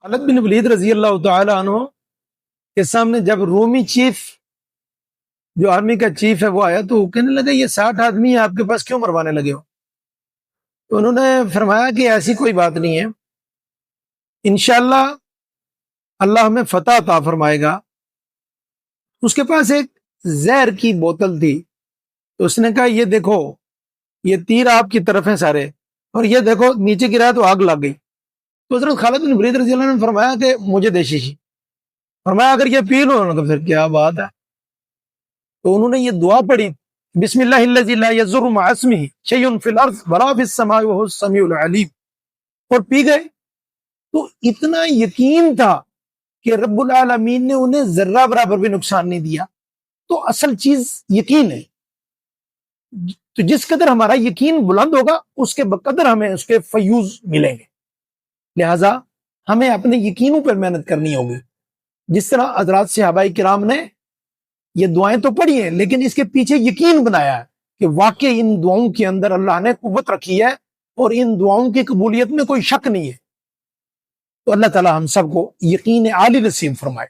خالد بن ولید رضی اللہ تعالی عنہ کے سامنے جب رومی چیف جو آرمی کا چیف ہے وہ آیا تو وہ کہنے لگا یہ 60 آدمی آپ کے پاس کیوں مروانے لگے ہو؟ تو انہوں نے فرمایا کہ ایسی کوئی بات نہیں ہے، انشاءاللہ اللہ ہمیں فتح عطا فرمائے گا۔ اس کے پاس ایک زہر کی بوتل تھی، تو اس نے کہا یہ دیکھو یہ تیر آپ کی طرف ہیں سارے، اور یہ دیکھو نیچے گرا تو آگ لگ گئی۔ تو حضرت خالد بن ولید رضی اللہ عنہ نے فرمایا کہ مجھے دے شیشی، فرمایا اگر یہ پی لو تو پھر کیا بات ہے۔ تو انہوں نے یہ دعا پڑھی، بسم اللہ الذی لا یضر مع اسمہ شیء فی الارض ولا فی السماء وهو السمیع العلیم، اور پی گئے۔ تو اتنا یقین تھا کہ رب العالمین نے انہیں ذرہ برابر بھی نقصان نہیں دیا۔ تو اصل چیز یقین ہے، تو جس قدر ہمارا یقین بلند ہوگا اس کے بقدر ہمیں اس کے فیوز ملیں گے۔ لہٰذا ہمیں اپنے یقینوں پر محنت کرنی ہوگی، جس طرح حضرات صحابہ کرام نے یہ دعائیں تو پڑھی ہیں لیکن اس کے پیچھے یقین بنایا ہے کہ واقعی ان دعاؤں کے اندر اللہ نے قوت رکھی ہے اور ان دعاؤں کی قبولیت میں کوئی شک نہیں ہے۔ تو اللہ تعالی ہم سب کو یقین عالی نصیب فرمائے۔